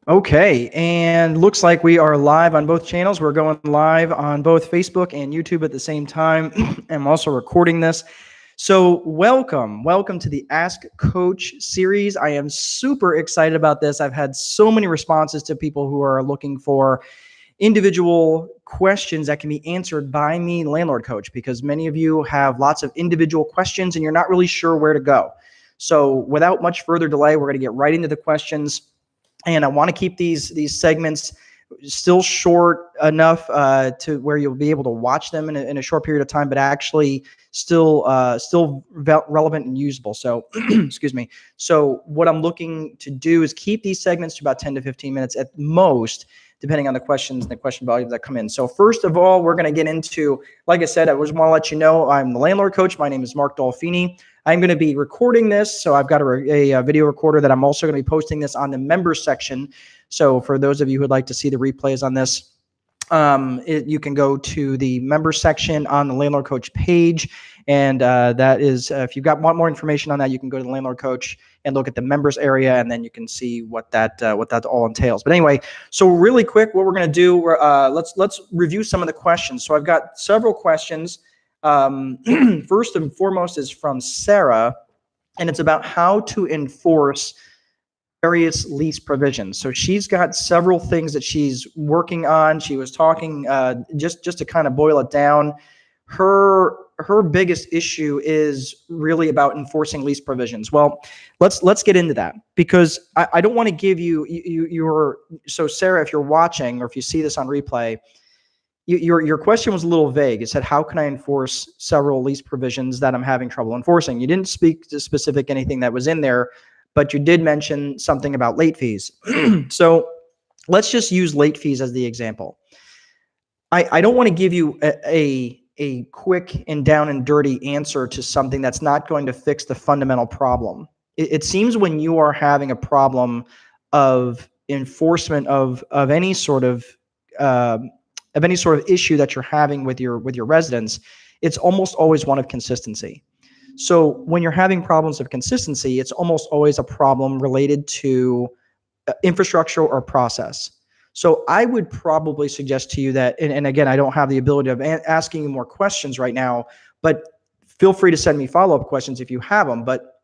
Okay, and looks like we are live on both channels. We're going live on both Facebook and YouTube at the same time. I'm also recording this. So welcome to the Ask Coach series. I am super excited about this. I've had so many responses to people who are looking for individual questions that can be answered by me, landlord coach, because many of you have lots of individual questions and you're not really sure where to go. So without much further delay, we're going to get right into the questions. And I want to keep these segments still short enough to where you'll be able to watch them in a short period of time, but actually still relevant and usable. So, excuse me. So what I'm looking to do is keep these segments to about 10 to 15 minutes at most, depending on the questions and the question volumes that come in. So first of all, we're going to get into, like I said, I just want to let you know I'm the landlord coach. My name is Mark Dolfini. I'm going to be recording this, so I've got a video recorder that I'm also going to be posting this on the members section. So for those of you who'd like to see the replays on this, you can go to the members section on the Landlord Coach page, and that is, if you want more information on that, you can go to the Landlord Coach and look at the members area, and then you can see what that all entails. But anyway, so really quick, what we're going to do, let's review some of the questions. So I've got several questions. First and foremost is from Sarah, and it's about how to enforce various lease provisions. So she's got several things that she's working on. She was talking, just to kind of boil it down, her biggest issue is really about enforcing lease provisions. Well, let's get into that, because I don't want to give you so Sarah, if you're watching or if you see this on replay, your question was a little vague. It said, how can I enforce several lease provisions that I'm having trouble enforcing? You didn't speak to specific anything that was in there, but you did mention something about late fees. So let's just use late fees as the example. I don't want to give you a quick and down and dirty answer to something that's not going to fix the fundamental problem. It seems when you are having a problem of enforcement of any sort of issue that you're having with your residents, it's almost always one of consistency. So when you're having problems of consistency, it's almost always a problem related to infrastructure or process. So I would probably suggest to you that, and again, I don't have the ability of asking you more questions right now, but feel free to send me follow-up questions if you have them. But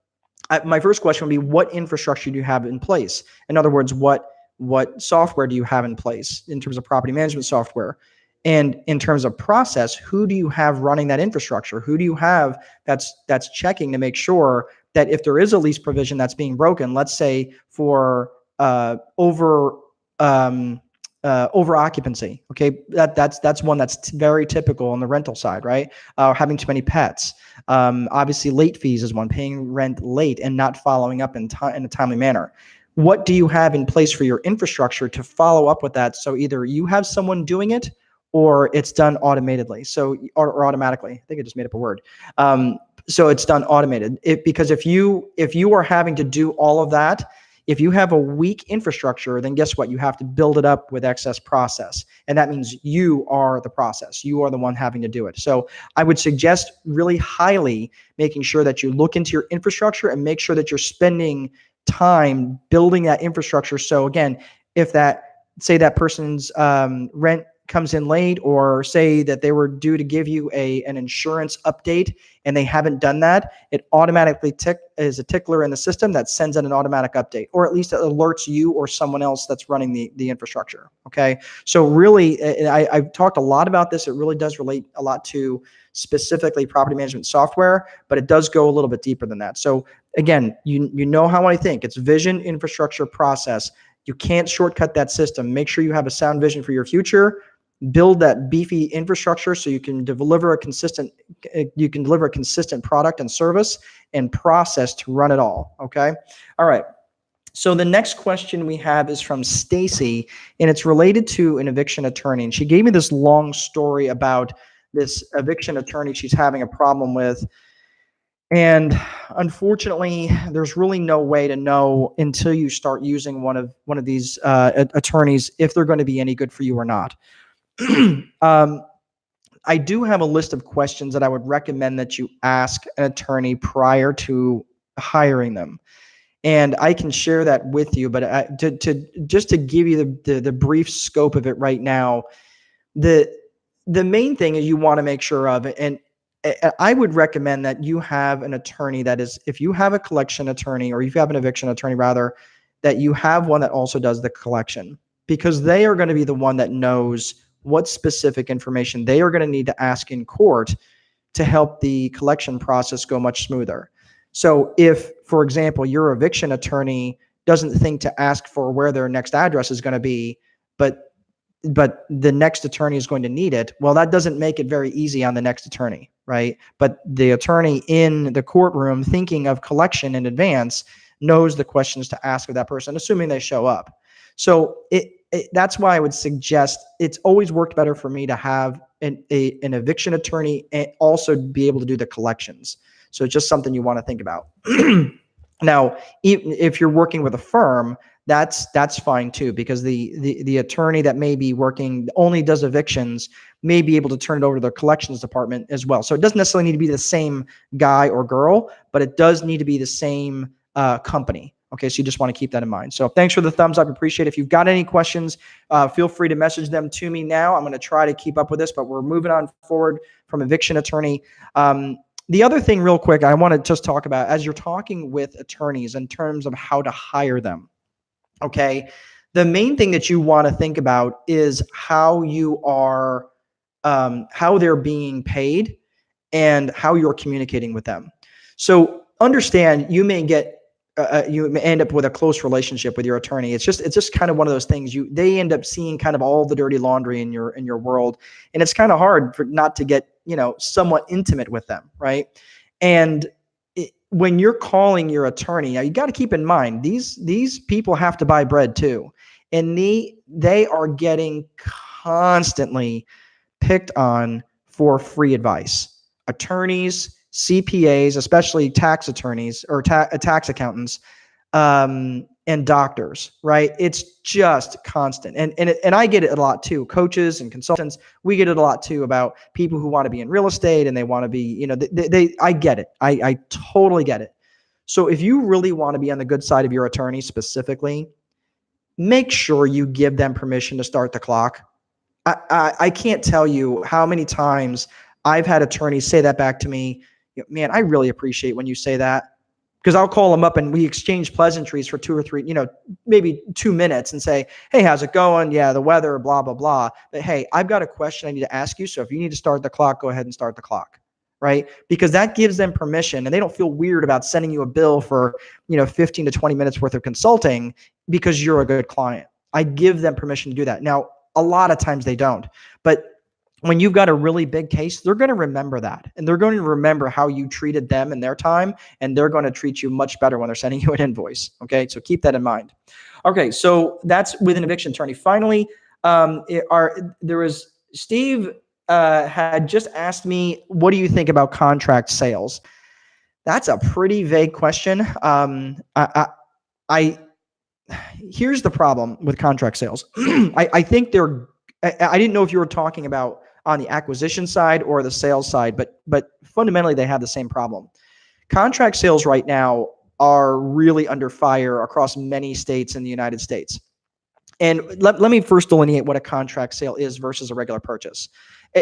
my first question would be, what infrastructure do you have in place? In other words, what software do you have in place in terms of property management software? And in terms of process, who do you have running that infrastructure? Who do you have that's checking to make sure that if there is a lease provision that's being broken, let's say for over occupancy, okay, that's one that's very typical on the rental side, right? Having too many pets. Obviously, late fees is one, paying rent late and not following up in a timely manner. What do you have in place for your infrastructure to follow up with that? So either you have someone doing it or it's done automatically. So, or automatically. I think I just made up a word. So it's done automated. Because if you are having to do all of that, if you have a weak infrastructure, then guess what? You have to build it up with excess process. And that means you are the process. You are the one having to do it. So I would suggest really highly making sure that you look into your infrastructure and make sure that you're spending time building that infrastructure. So again, if say that person's rent comes in late, or say that they were due to give you an insurance update and they haven't done that, it automatically is a tickler in the system that sends in an automatic update, or at least it alerts you or someone else that's running the infrastructure. Okay. So really, I've talked a lot about this. It really does relate a lot to specifically property management software, but it does go a little bit deeper than that. So again, you know how I think. It's vision, infrastructure, process. You can't shortcut that system. Make sure you have a sound vision for your future. Build that beefy infrastructure so you can deliver a consistent product and service and process to run it all. Okay. All right. So the next question we have is from Stacy, and it's related to an eviction attorney. And she gave me this long story about this eviction attorney she's having a problem with. And unfortunately, there's really no way to know until you start using one of these attorneys if they're going to be any good for you or not. I do have a list of questions that I would recommend that you ask an attorney prior to hiring them. And I can share that with you, but to give you the brief scope of it right now, the the main thing is you want to make sure of, and I would recommend that you have an attorney that is, if you have a collection attorney or if you have an eviction attorney rather, that you have one that also does the collection, because they are going to be the one that knows what specific information they are going to need to ask in court to help the collection process go much smoother. So if, for example, your eviction attorney doesn't think to ask for where their next address is going to be, but the next attorney is going to need it, well, that doesn't make it very easy on the next attorney, right? But the attorney in the courtroom thinking of collection in advance knows the questions to ask of that person, assuming they show up. So that's why I would suggest, it's always worked better for me to have an eviction attorney and also be able to do the collections. So it's just something you want to think about. Now, if you're working with a firm, that's fine too, because the attorney that may be working only does evictions may be able to turn it over to their collections department as well. So it doesn't necessarily need to be the same guy or girl, but it does need to be the same company. Okay, so you just want to keep that in mind. So thanks for the thumbs up. Appreciate it. If you've got any questions, feel free to message them to me now. I'm going to try to keep up with this, but we're moving on forward from eviction attorney. The other thing real quick, I want to just talk about, as you're talking with attorneys in terms of how to hire them, okay, the main thing that you want to think about is how you are, how they're being paid and how you're communicating with them. So understand, you may end up with a close relationship with your attorney. It's just kind of one of those things. They end up seeing kind of all the dirty laundry in your world, and it's kind of hard for not to get somewhat intimate with them, right? And when you're calling your attorney, now you got to keep in mind these people have to buy bread too, and they are getting constantly picked on for free advice. Attorneys, CPAs, especially tax attorneys or tax accountants, and doctors, right? It's just constant. And I get it a lot too. Coaches and consultants, we get it a lot too, about people who want to be in real estate and they want to be, I get it. I totally get it. So if you really want to be on the good side of your attorney specifically, make sure you give them permission to start the clock. I can't tell you how many times I've had attorneys say that back to me. Man, I really appreciate when you say that, because I'll call them up and we exchange pleasantries for 2 or 3, maybe 2 minutes and say, hey, how's it going? Yeah, the weather, blah, blah, blah. But hey, I've got a question I need to ask you. So if you need to start the clock, go ahead and start the clock, right? Because that gives them permission and they don't feel weird about sending you a bill for, 15 to 20 minutes worth of consulting because you're a good client. I give them permission to do that. Now, a lot of times they don't, but when you've got a really big case, they're going to remember that, and they're going to remember how you treated them in their time, and they're going to treat you much better when they're sending you an invoice. Okay, so keep that in mind. Okay, so that's with an eviction attorney. Finally, Steve had just asked me, what do you think about contract sales? That's a pretty vague question. Here's the problem with contract sales. I think I didn't know if you were talking about on the acquisition side or the sales side, but fundamentally they have the same problem. Contract sales right now are really under fire across many states in the United States. And let me first delineate what a contract sale is versus a regular purchase.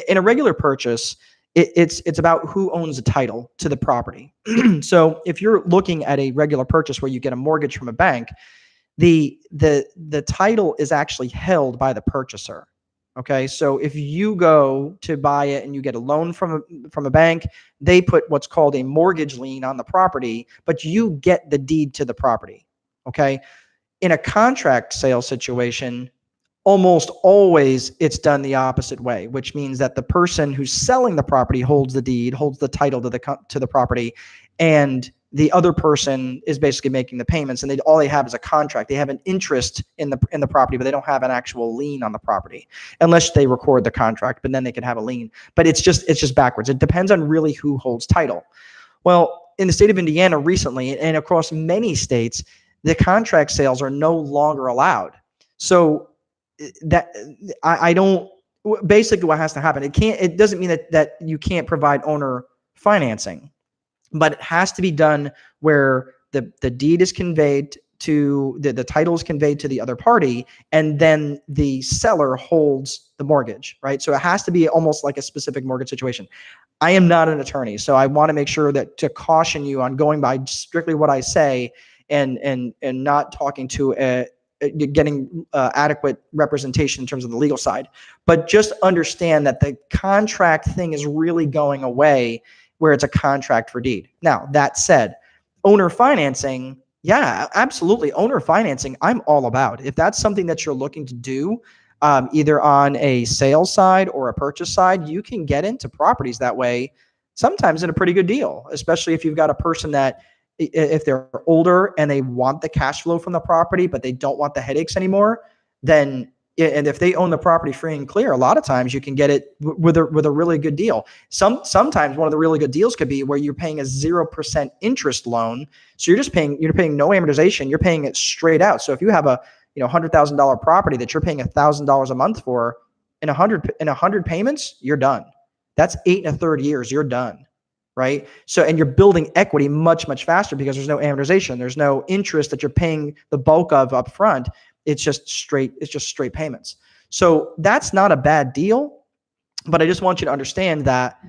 In a regular purchase, it's about who owns the title to the property. So if you're looking at a regular purchase where you get a mortgage from a bank, the title is actually held by the purchaser. Okay, so if you go to buy it and you get a loan from a bank, they put what's called a mortgage lien on the property, but you get the deed to the property. Okay, in a contract sale situation, almost always it's done the opposite way, which means that the person who's selling the property holds the deed, holds the title to the property, and the other person is basically making the payments, and all they have is a contract. They have an interest in the property, but they don't have an actual lien on the property unless they record the contract, but then they can have a lien. But it's just backwards. It depends on really who holds title. Well, in the state of Indiana recently, and across many states, the contract sales are no longer allowed. So that I don't, basically what has to happen, it doesn't mean that you can't provide owner financing, but it has to be done where the deed is conveyed to the title is conveyed to the other party, and then the seller holds the mortgage, right? So it has to be almost like a specific mortgage situation. I am not an attorney, so I want to make sure that to caution you on going by strictly what I say and not talking to getting adequate representation in terms of the legal side. But just understand that the contract thing is really going away where it's a contract for deed. Now, that said, owner financing, yeah, absolutely. Owner financing, I'm all about. If that's something that you're looking to do, either on a sales side or a purchase side, you can get into properties that way, sometimes at a pretty good deal, especially if you've got a person that, if they're older and they want the cash flow from the property, but they don't want the headaches anymore, then, and if they own the property free and clear, a lot of times you can get it with a really good deal. Sometimes one of the really good deals could be where you're paying a 0% interest loan. So you're paying no amortization. You're paying it straight out. So if you have a $100,000 property that you're paying $1,000 a month for, in 100 payments, you're done. That's 8 1/3 years. You're done. Right. So, and you're building equity much, much faster because there's no amortization. There's no interest that you're paying the bulk of up front. It's just straight payments. So that's not a bad deal, but I just want you to understand that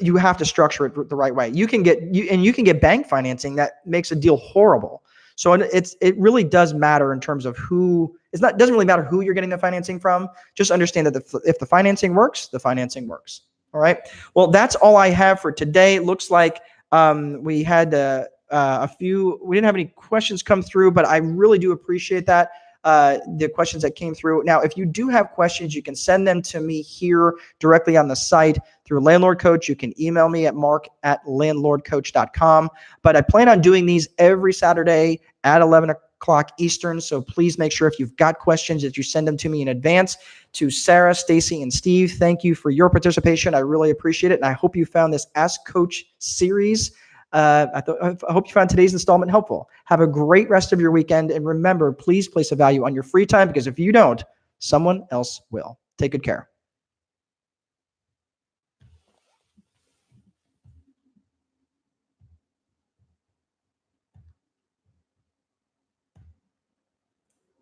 you have to structure it the right way. You can get bank financing that makes a deal horrible. So it really does matter in terms of it doesn't really matter who you're getting the financing from. Just understand that if the financing works, the financing works. All right. Well, that's all I have for today. It looks like we had we didn't have any questions come through, but I really do appreciate that. The questions that came through. Now, if you do have questions, you can send them to me here directly on the site through Landlord Coach. You can email me at mark@landlordcoach.com. But I plan on doing these every Saturday at 11 o'clock Eastern. So please make sure if you've got questions that you send them to me in advance. To Sarah, Stacy, and Steve, thank you for your participation. I really appreciate it. And I hope you found this Ask Coach series. I hope you found today's installment helpful. Have a great rest of your weekend. And remember, please place a value on your free time, because if you don't, someone else will. Take good care.